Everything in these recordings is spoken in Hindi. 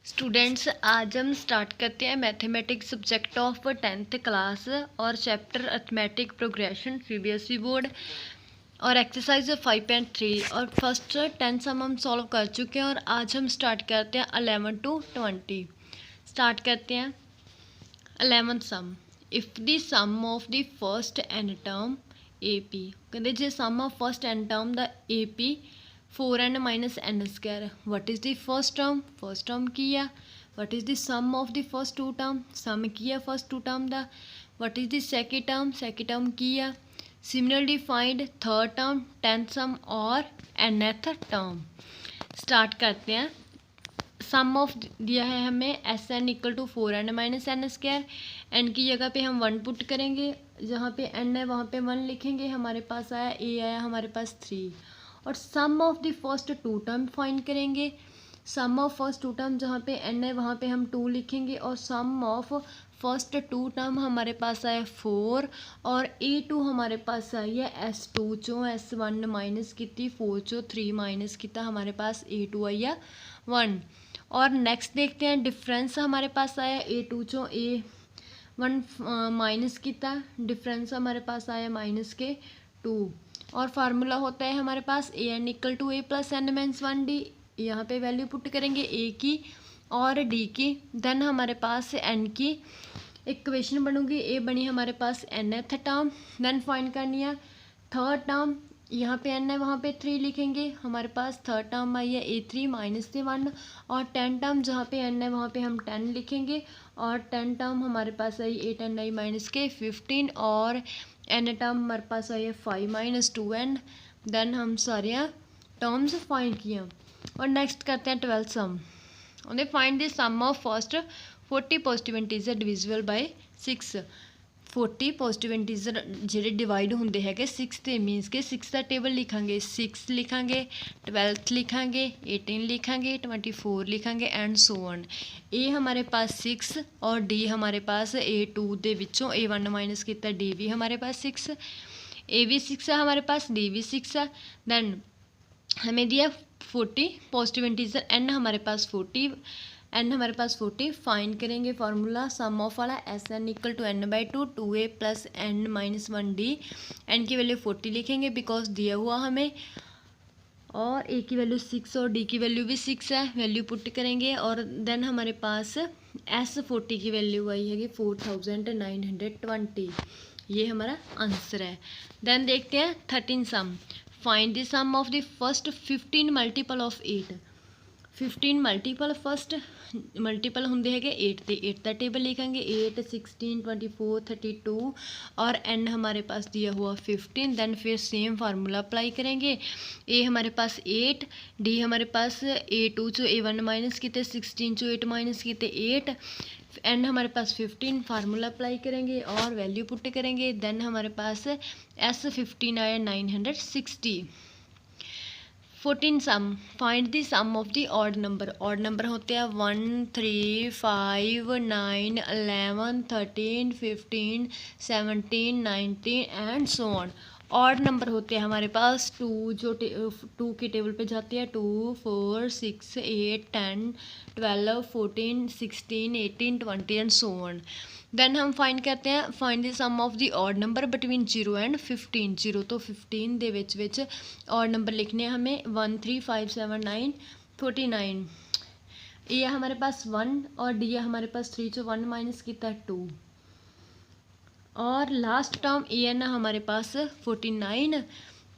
स्टूडेंट्स, आज हम स्टार्ट करते हैं mathematics subject of 10th class और chapter arithmetic progression CBSE board और एक्सरसाइज 5.3 और फर्स्ट 10 सम हम सॉल्व कर चुके हैं और आज हम स्टार्ट करते हैं 11 to 20। स्टार्ट करते हैं 11th sum. If the sum of the first n term A P कहते जे sum of first n term the A P 4n minus n square. What is the first term? First term की है. What is the sum of the first two term? Sum की है first two term दा. What is the second term? Second term की है. Similarly find third term, tenth sum और nth term. Start करते हैं. सम ऑफ दिया है हमें S N equal to 4n minus N square. N की जगह पे हम 1 पुट करेंगे, जहाँ पे n है वहाँ पे 1 लिखेंगे। हमारे पास आया a आया हमारे पास 3 और sum of the first two term find करेंगे। Sum of first two term जहाँ पे n है वहाँ पे हम 2 लिखेंगे और sum of first two term हमारे पास आया 4 और a2 हमारे पास आई है s2 चो s1 माइनस की 4 चो 3 माइनस किया हमारे पास a2 आई है 1। और नेक्स्ट देखते हैं डिफरेंस हमारे पास आया a2 चो a1 माइनस किया, डिफरेंस हमारे पास आया माइनस के 2 और फार्मूला होता है हमारे पास a n equal to a plus N minus 1d। यहाँ पे वैल्यू पुट करेंगे ए की और डी की, देन हमारे पास एन की इक्वेशन बनूंगी। ए बनी हमारे पास N th term, then find करनी है थर्ड टर्म। यहाँ पे एन है वहाँ पे 3 लिखेंगे, हमारे पास थर्ड टर्म आई है a3 माइनस से 1 और 10 टर्म जहाँ पे एन है वहाँ पे हम 10 लिखेंगे और 10 टर्म हमारे पास आई 8 एन आई माइनस के 15 और एन टर्म हमारे पास आई है 5 माइनस 2n। देन हम सारे टर्म्स फाइंड किए और नेक्स्ट करते हैं 12th सम। उन्हें find the sum of first 40 positive integer divisible by 6। 40 positive integer ਜਿਹੜੇ डिवाइड होंगे है 6 से मीनस के 6 का टेबल लिखांगे, 6 लिखांगे, 12th लिखांगे, 18 लिखांगे, 24 लिखांगे एंड सो ऑन। ए हमारे पास 6 और डी हमारे पास A2 दे विचों A1 माइनस किया, डी भी हमारे पास 6, ए भी 6 है हमारे पास, डी भी 6 है। देन हमें दिया 40 पॉजिटिव इंटीजर, एन हमारे पास 40, एन हमारे पास 40 फाइंड करेंगे फार्मूला सम ऑफ वाला S N equal to N by 2 2a plus N minus 1d। N की वैल्यू 40 लिखेंगे बिकॉज दिया हुआ हमें, और ए की वैल्यू 6 और डी की वैल्यू भी 6 है, वैल्यू पुट करेंगे और देन हमारे पास एस 40 की वैल्यू आई है 4920। ये हमारा आंसर है। देन देखते हैं 13 sum. Find the sum of the first 15 multiple of 8। 15 multiple first multiple होंगे है 8 के 8 का टेबल लिखेंगे 8 16 24 32 और एन हमारे पास दिया हुआ 15। देन फिर सेम फार्मूला अप्लाई करेंगे। ए हमारे पास 8, डी हमारे पास A2 चो A1 माइनस किते 16 चो 8 माइनस किते 8, एन हमारे पास 15 फार्मूला अप्लाई करेंगे और वैल्यू पुट करेंगे। देन हमारे पास S15 आया 960। 14 sum. Find the sum of the odd number. Odd number होते हैं 1 3 5 9 11 13 15 17 19 and so on. Odd number होते हैं हमारे पास 2 जो 2 के टेबल पे जाते हैं 2 4 6 8 10 12 14 16 18 20 एंड सो ऑन। देन हम फाइंड करते हैं find the sum of the odd number between 0 and 15। 0 तो 15 दे विच ऑड नंबर लिखने हमें 1 3 5 7 9 49। ए है हमारे पास 1 और डी है हमारे पास 3 जो 1 माइनस किया 2 और लास्ट टर्म ए एन हमारे पास 49।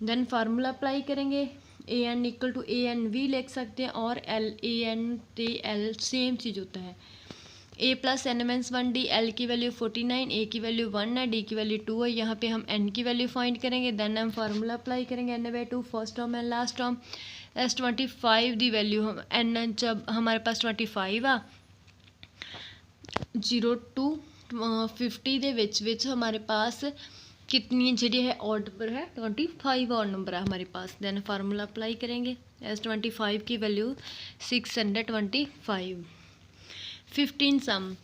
देन फार्मूला अप्लाई करेंगे। A n equal to a n भी लिख सकते हैं और एल ए एन ते एल सेम चीज़ होता है। A plus N minus 1d, l की वैल्यू 49, ए की वैल्यू 1 है, डी की वैल्यू 2 है। यहाँ पे हम एन की वैल्यू फाइंड करेंगे। देन हम फार्मूला अप्लाई करेंगे N by 2 first term and last term. S 25 the value हम एन जब हमारे पास 25 आ 0 to 50 दे विच हमारे पास कितनी जी है ऑड नंबर है 25 ऑड नंबर है हमारे पास। देन फार्मूला अप्लाई करेंगे। एस 25 की value 625। 15 sum.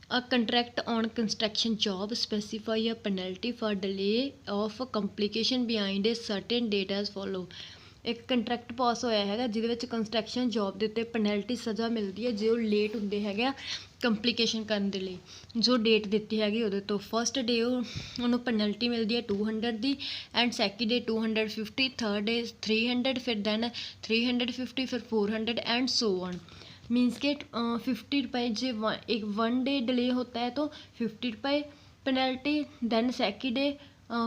A contract on construction job specify a penalty for delay of completion behind a certain date as follow. ਇੱਕ ਕੰਟਰੈਕਟ ਪਾਸ ਹੋਇਆ ਹੈਗਾ ਜਿਹਦੇ ਵਿੱਚ ਕੰਸਟਰਕਸ਼ਨ ਜੋਬ ਦੇ ਉੱਤੇ ਪੈਨਲਟੀ ਸਜ਼ਾ ਮਿਲਦੀ ਹੈ ਜੇ ਉਹ ਲੇਟ ਹੁੰਦੇ ਹੈਗੇ ਆ ਕੰਪਲੀਕੇਸ਼ਨ ਕਰਨ ਦੇ ਲਈ। ਜੋ ਡੇਟ ਦਿੱਤੀ ਹੈਗੀ ਉਹਦੇ ਤੋਂ ਫਸਟ ਡੇ ਉਹਨੂੰ ਪੈਨਲਟੀ ਮਿਲਦੀ ਹੈ 200 ਦੀ, ਐਂਡ ਸੈਕਿੰਡ ਡੇ 250, ਥਰਡ ਡੇ 300, ਫਿਰ ਦੈਨ 350, फिर 400 एंड सो ऑन। मीन्स के 50 रुपये जो एक 1 डे डिले होता है तो 50 रुपये पेनल्टी, दैन सैकिंड डे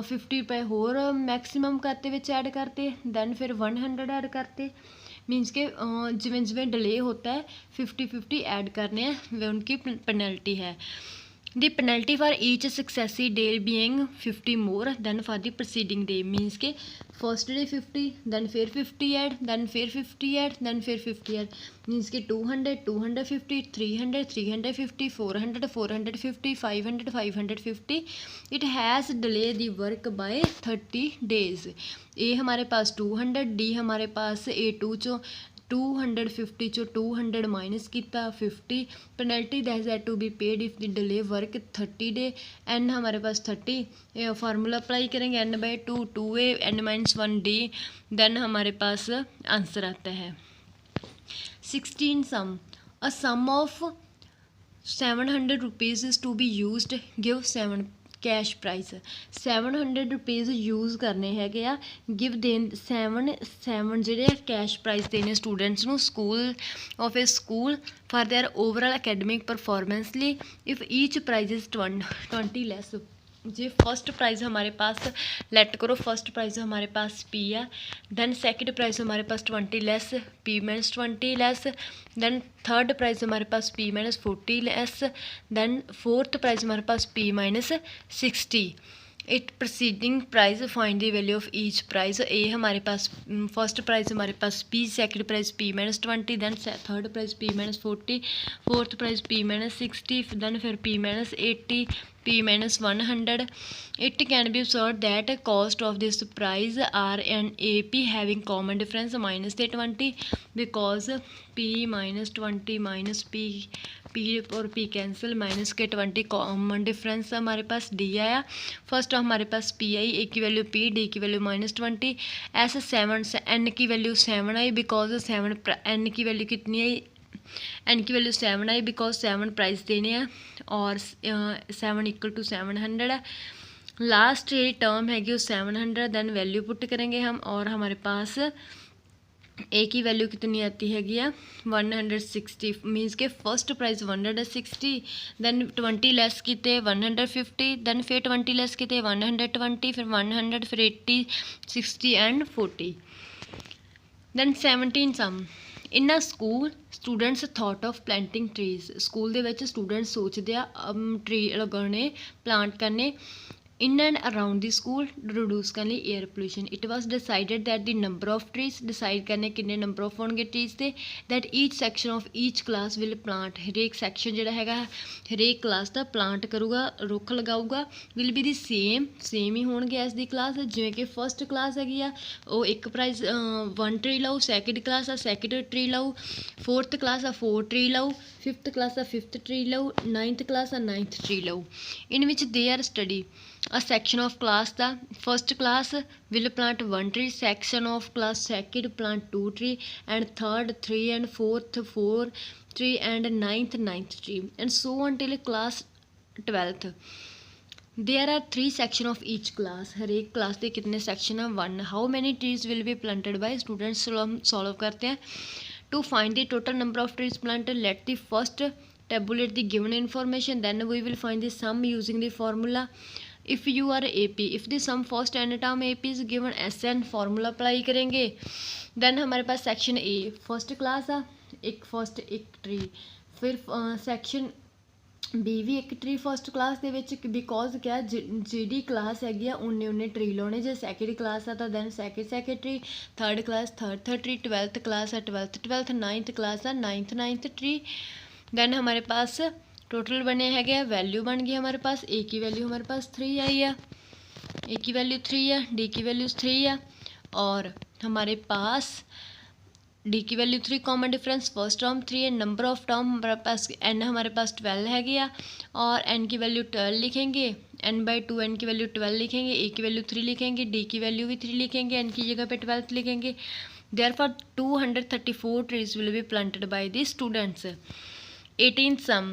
50 रुपये होर मैक्सीमम करते विच ऐड करते, दैन फिर 100 ऐड करते। मीन्स के जिवें जिवें डिले होता है 50-50 ऐड करने हैं वे उनकी पेनल्टी है। The penalty for each successive day being 50 more than for the proceeding day. Means के फर्स्ट डे 50, दैन फिर 50 ऐड, दैन फिर 50 ऐड, दैन फिर 50 ऐड। मीन्स के 200, 250, 300, 350, 400, 450, 500, 550। It has delay the work by 30 days. ए हमारे पास 200, डी हमारे पास A2 चो 250 चो 200 माइनस किया 50। Penalty that has to be paid if the delay work 30 day. N हमारे पास 30, फार्मूला अप्लाई करेंगे n/2 2a n-1d, देन हमारे पास आंसर आता है 16 sum. A sum of 700 rupees is to be used, give 7 cash prize. 700 rupees use करने हैगे आ, गिव देन 7 ਜਿਹੜੇ ਆ कैश प्राइस देने स्टूडेंट्स ਨੂੰ school of a school for their overall academic performance ਲਈ। If each prize is 20 less. जे फर्स्ट प्राइज़ हमारे पास लेट करो, फर्स्ट प्राइज़ हमारे पास P है, दैन सेकंड प्राइज़ हमारे पास 20 less, P-20 less, then third prize हमारे पास P-40 less, then fourth prize हमारे पास P-60। It proceeding prize find the value of each prize. ए हमारे पास फर्स्ट प्राइज़ हमारे पास P, second prize P-20, then third prize P-40, fourth prize P-60, then फिर P-80, P-100। It can be observed that cost of this price R and AP having common difference minus the 20, because P-20 minus P और P कैंसिल माइनस के 20 कॉमन डिफरेंस हमारे पास D आया। फर्स्ट हमारे पास P आई, A की वैल्यू P, D की वैल्यू -20, ऐसे 7 N की वैल्यू 7 आई बिकॉज 7 N की वैल्यू कितनी आई, N की वैल्यू 7 आई बिकॉज 7 प्राइस देने हैं और 7 इक्वल टू 700 है। लास्ट ये टर्म हैगी 700, दैन वैल्यू पुट करेंगे हम और हमारे पास ए की वैल्यू कितनी आती हैगी 160। मीन्स के फर्स्ट प्राइस 160, दैन 20 लेस किते 150, दैन फिर 20 लेस किते 120, फिर 100, फिर 80, 60 and 40। Then 17 sum. In a school students thought of planting trees. School दे विच स्टूडेंट्स सोचते आ ट्री लगाने, प्लांट करने in and around the school reduce करने air pollution. It was decided that the number of trees, decide करने किन्ने नंबर ऑफ होंगे ट्रीज के, that each section of each class will plant. हरेक सैक्शन जोड़ा है हरेक क्लास का प्लांट करूगा, रुख लगाऊगा, विल बी दी सेम ही होंगे एज दी क्लास। जिमें कि फर्स्ट क्लास हैगी वो एक प्राइज 1 ट्री लाओ, सैकेंड क्लास सैकेंड ट्री लाओ, फोर्थ क्लास 4 ट्री लाओ, फिफ्थ क्लास 5th ट्री लाओ, 9th क्लास 9th ट्री लाओ। In which they are study a section of class the first class will plant 1 tree, section of class second plant 2 tree, and third 3, and fourth 4 tree, and ninth tree, and so on till class 12th. There are 3 section of each class. हर एक क्लास के कितने सेक्शन हैं 1. How many trees will be planted by students? Solve करते हैं। To find the total number of trees planted, let the first tabulate the given information, then we will find the sum using the formula. If you are AP, if the sum first n term AP is given SN, formula apply करेंगे। देन हमारे पास सेक्शन ए फर्स्ट क्लास आ, एक फर्स्ट एक ट्री, फिर सैक्शन बी भी एक tree first class they which, because क्या जी क्लास हैगी आ उन्ने ट्री लाने। जे सैकेंड क्लास आ तो then second three, third class third three, 12th class है 12th, 9th क्लास है 9th ट्री। दैन हमारे पास टोटल बने है, वैल्यू बन गई हमारे पास। ए की वैल्यू हमारे पास 3 आई है, ए की वैल्यू 3 है, डी की वैल्यू 3 है, और हमारे पास डी की value 3 common difference first term 3 है। नंबर ऑफ टर्म हमारे पास एन हमारे पास 12 है, और एन की वैल्यू 12 लिखेंगे, n/2 एन की वैल्यू 12 लिखेंगे, ए की वैल्यू 3 लिखेंगे, डी की वैल्यू भी 3 लिखेंगे, एन की जगह पे 12 लिखेंगे। Therefore 234 trees will be planted by the students. 18th sum.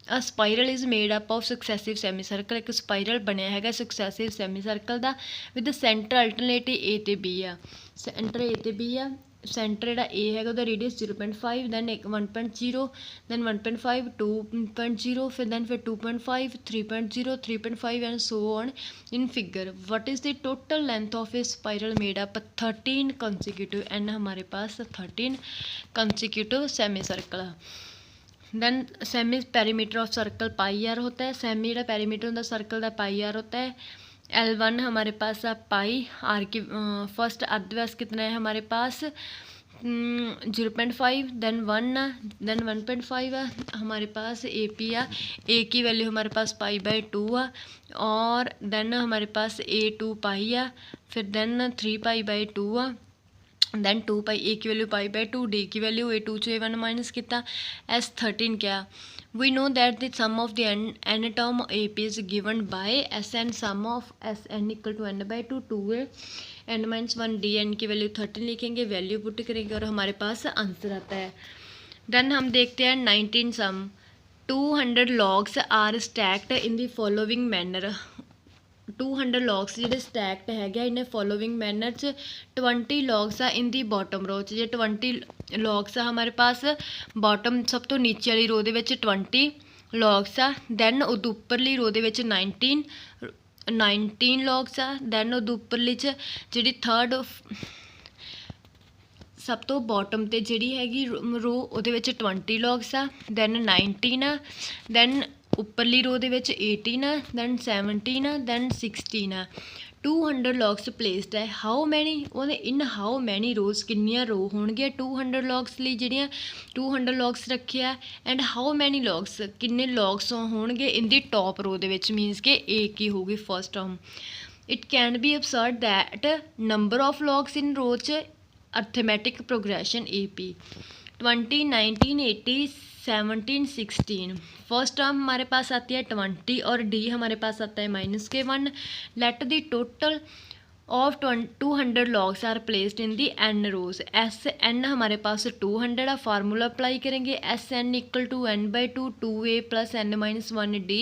A spiral is made up of successive semicircle. एक spiral बनया हैगा successive semicircle the with the center alternate A ਤੇ B ਆ. center A ਤੇ B ਆ. center ਜਿਹੜਾ A ਹੈਗਾ ਉਹਦਾ radius 0.5, then 1.0, then 1.5, 2.0, ਫਿਰ 2.5, 3.0, 3.5 and so on in figure. What is the total length of a spiral made up 13 consecutive, and हमारे पास 13 consecutive semicircle. Then semi perimeter of circle pi r होता है. सेमी जो पेरीमीटर होता है सर्कल का पाई आर होता है. L1 हमारे पास है पाई आर की फर्स्ट अर्धव्यास कितना है हमारे पास 0.5, देन 1, देन 1.5 है हमारे पास AP आ. A की वैल्यू हमारे पास π/2 आ, और देन हमारे पास A2 पाई आ, फिर देन 3π/2 आ, देन 2 पाई. A की वैल्यू π/2, D की वैल्यू A2 से A1 माइनस कितना S13 क्या. We know that the sum of the n term AP is given by Sn sum of Sn equal to n/2 2a n minus 1 D. n की वैल्यू 13 लिखेंगे, वैल्यू पुट करेंगे और हमारे पास आंसर आता है. देन हम देखते हैं 19 सम. 200 logs are stacked in the following manner. 200 logs ਜਿਹੜੇ ਸਟੈਕਡ ਹੈਗੇ ਇਹਨੇ ਫੋਲੋਇੰਗ ਮੈਨਰ 'ਚ 20 लॉग्स ਆ ਇਨ ਦੀ ਬੋਟਮ रो 'ਚ. ਜੇ 20 लॉग्स ਆ ਹਮਾਰੇ ਪਾਸ ਬੋਟਮ ਸਭ ਤੋਂ ਨੀਚੇ ਵਾਲੀ रो ਦੇ ਵਿੱਚ 20 लॉग्स ਆ. ਦੈਨ ਉਹਦੇ ਉੱਪਰਲੀ रो ਦੇ ਵਿੱਚ 19 लॉग्स ਆ. ਦੈਨ ਉਹਦੇ ਉੱਪਰਲੀ 'ਚ ਜਿਹੜੀ ਥਰਡ ਸਭ ਤੋਂ ਬੋਟਮ ਤੇ ਜਿਹੜੀ ਹੈਗੀ रो ਉਹਦੇ ਵਿੱਚ 20 लॉग्स ਆ. ਦੈਨ 19 ਆ. ਦੈਨ ਉੱਪਰਲੀ रो ਦੇ ਵਿੱਚ 18 ਆ, ਦੈਨ 17 ਆ, ਦੈਨ 16 ਆ. 200 लॉग्स ਪਲੇਸਡ ਹੈ. ਹਾਊ ਮੈਨੀ ਉਹਦੇ ਇਨ ਹਾਊ ਮੈਨੀ ਰੋਜ਼ ਕਿੰਨੀਆਂ रो ਹੋਣਗੀਆਂ 200 लॉग्स ਲਈ ਜਿਹੜੀਆਂ 200 लॉग्स ਰੱਖਿਆ. ਐਂਡ ਹਾਊ ਮੈਨੀ लॉग्स ਕਿੰਨੇ लॉग्स ਹੋਣਗੇ ਇਨ ਦੀ ਟੌਪ रो ਦੇ ਵਿੱਚ, ਮੀਨਸ ਕਿ A ਕੀ ਹੋਊਗੀ first term. It can be absurd that number of logs in row 'ਚ arithmetic progression AP 20, 19, 80, 17, 16. First term हमारे पास आती है 20 और D हमारे पास आता है -1. Let the total of 200 logs are placed in the n rows. Sn हमारे पास 200 है. फार्मूला अप्लाई करेंगे Sn equal to n/2 2a plus n minus 1 D.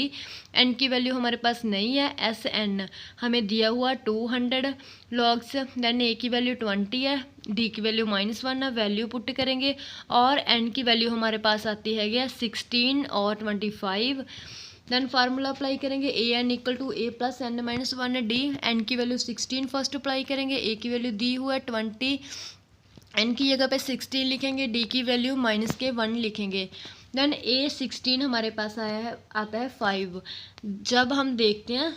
n की वैल्यू हमारे पास नहीं है. Sn हमें दिया हुआ 200 लॉग्स, देन a की वैल्यू 20 है, D की वैल्यू -1 है, वैल्यू पुट करेंगे और n की वैल्यू हमारे पास आती है 16 और 25. देन फार्मूला अप्लाई करेंगे an equal to a plus n minus 1 D. n की वैल्यू 16 फर्स्ट अप्लाई करेंगे, a की वैल्यू दी हुआ है 20, n की जगह पे 16 लिखेंगे, D की वैल्यू -1 लिखेंगे. देन A16 हमारे पास आता है 5. जब हम देखते हैं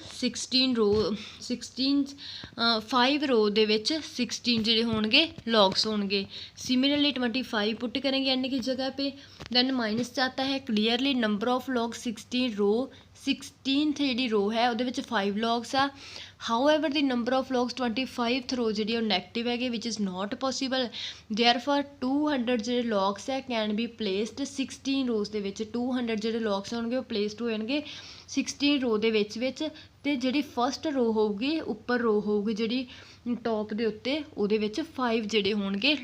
5 रो ਦੇ ਵਿੱਚ 16 ਜਿਹੜੇ ਹੋਣਗੇ लॉग्स होंगे. सिमिलरली 25 पुट करेंगे n की जगह पे. देन माइनस से आता है clearly number of log 16 row 16th ਜਿਹੜੀ रो है ਉਹਦੇ ਵਿੱਚ 5 लॉग्स आ. However the number of logs 25th row ਜਿਹੜੀ ਉਹ ਨੈਗੇਟਿਵ ਹੈਗੇ which is not possible. Therefore 200 ਜਿਹੜੇ लॉग्स है कैन बी प्लेस्ड 16 रोज ਦੇ ਵਿੱਚ. 200 ਜਿਹੜੇ लॉग्स ਹੋਣਗੇ ਉਹ ਪਲੇਸਡ ਹੋ ਜਾਣਗੇ 16 रो ਦੇ ਵਿੱਚ ਤੇ ਜਿਹੜੀ ਫਸਟ रो ਹੋਊਗੀ ਉੱਪਰ रो ਹੋਊਗੀ ਜਿਹੜੀ ਟੌਪ ਦੇ ਉੱਤੇ ਉਹਦੇ ਵਿੱਚ 5 ਜਿਹੜੇ ਹੋਣਗੇ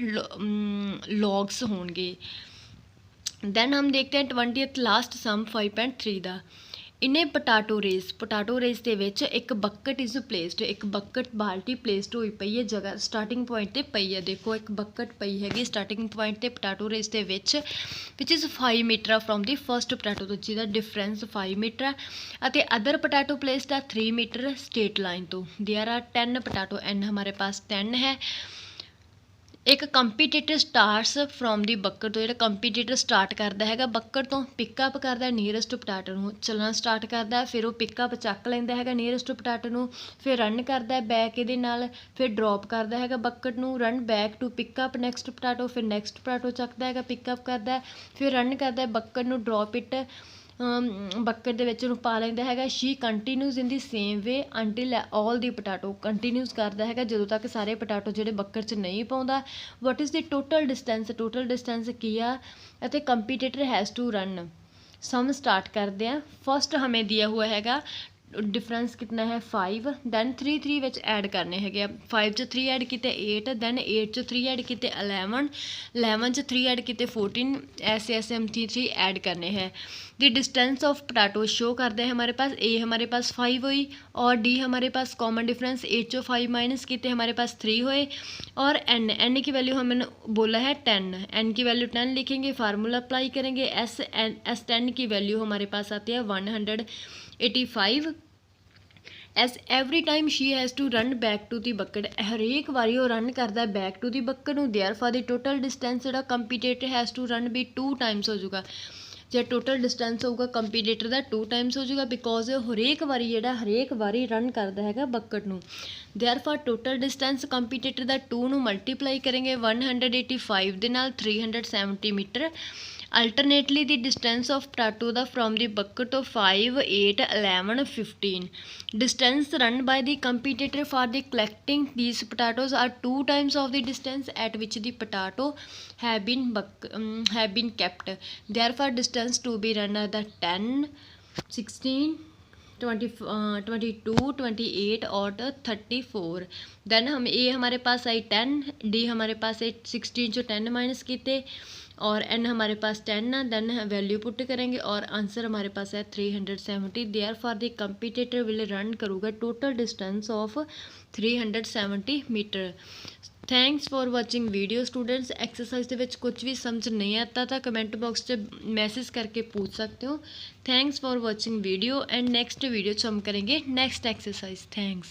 लॉग्स ਹੋਣਗੇ. देन हम देखते हैं 20th लास्ट सम 5.3 ਦਾ. इन्हें पटाटो रेस ਦੇ ਵਿੱਚ ਇੱਕ बकेट इज़ प्लेस्ड. एक बकेट बाल्टी प्लेस्ड ਹੋਈ ਪਈ ਹੈ ਜਗ੍ਹਾ ਸਟਾਰਟਿੰਗ ਪੁਆਇੰਟ ਤੇ ਪਈ ਹੈ. ਦੇਖੋ ਇੱਕ बकेट ਪਈ ਹੈਗੀ ਸਟਾਰਟਿੰਗ ਪੁਆਇੰਟ ਤੇ ਪਟਾਟੋ ਰੇਸ ਦੇ ਵਿੱਚ ਵਿਚ is 5 metre from the first potato ਤੋਂ, ਜਿਹਦਾ ਡਿਫਰੈਂਸ 5 ਮੀਟਰ ਹੈ. ਅਤੇ ਅਦਰ ਪਟਾਟੋ प्लेस्ड ਆ 3 ਮੀਟਰ स्ट्रेट लाइन तो. देयर आर 10 पटाटो, n हमारे पास 10 है. एक competitor starts from the bucket तो. जो कंपीटीटर स्टार्ट करता है बकेट तो पिकअप करता है नीयरस्ट पटाटो नूं, चलना स्टार्ट करता है, फिर वो पिकअप चक लैंदा है नीयरस्ट पटाटो नूं, फिर रन करता है बैक इहदे नाल, फिर ड्रॉप करता है बकेट नूं, run back to pick up next potato, फिर नैक्सट पटाटो चकता है पिकअप करता है, फिर रन करता है बकेट नूं, ड्रॉप इट बकेट ਦੇ ਵਿੱਚ ਉਹਨੂੰ ਪਾ ਲੈਂਦਾ ਹੈਗਾ. ਸ਼ੀ ਕੰਟੀਨਿਊਜ਼ ਇਨ ਦੀ ਸੇਮ ਵੇ ਅੰਟਿਲ ਆਲ ਦੀ ਪਟਾਟੋ. ਕੰਟੀਨਿਊਜ਼ ਕਰਦਾ ਹੈਗਾ ਜਦੋਂ ਤੱਕ ਸਾਰੇ ਪਟਾਟੋ ਜਿਹੜੇ ਬकेट 'ਚ ਨਹੀਂ ਪਾਉਂਦਾ. What is the total distance ਕੀ ਆ ਅਤੇ competitor has to run. Sum start करते हैं. फर्स्ट हमें दिया हुआ हैगा डिफरेंस कितना है 5, दैन 3 ਵਿੱਚ ਐਡ ਕਰਨੇ ਹੈਗੇ ਆ। 5 'ਚ 3 ਐਡ ਕੀਤੇ 8, ਦੈਨ 8 'ਚ 3 ਐਡ ਕੀਤੇ 11, 11 'ਚ 3 ਐਡ ਕੀਤੇ 14, ऐसे ऐसे हम 3 ऐड करने हैं। The distance of potato show करते हैं हमारे पास ए हमारे पास 5 हुई और डी हमारे पास कॉमन डिफरेंस 8 चो 5 माइनस किते हमारे पास 3 हुए और एन की वैल्यू हमने बोला है 10, एन की वैल्यू 10 लिखेंगे, फार्मूला अप्लाई करेंगे, एस 10 की वैल्यू हमारे पास आती है 185। As every time she has to run back to the bucket, हरेक वारी वो रन करता बैक टू दी बकेट नूं, देयरफॉर दी टोटल डिस्टेंस जिहड़ा कंपीटेटर हैज़ टू रन भी 2 टाइम्स हो जाऊगा। जो टोटल डिस्टेंस होगा कंपीटेटर का 2 टाइम्स हो जाएगा, बिकॉज हरेक वारी जिहड़ा हरेक वारी रन करता है बकेट नूं। देयरफॉर टोटल डिस्टेंस कंपीटेटर का 2 नूं मल्टीप्लाई करेंगे 185 दे नाल 370 metre. Alternately the distance of potato the from the bucket of 5, 8, 11, 15 distance run by the competitor for the collecting these potatoes are 2 times of the distance at which the potato have been kept. Therefore distance to be run are the 10, 16, 22, 28 और 34। देन हम ए हमारे पास आई 10, डी हमारे पास है 16 जो 10 माइनस किते और एन हमारे पास 10 है, देन वैल्यू पुट करेंगे और आंसर हमारे पास है 370। Therefore the competitor will run करूँगा total distance of 370 metre. Thanks for watching video students. Exercise के विच कुछ भी समझ नहीं आता तो कमेंट बॉक्स से मैसेज करके पूछ सकते हो। Thanks for watching video and next video हम करेंगे नेक्स्ट एक्सरसाइज। थैंक्स।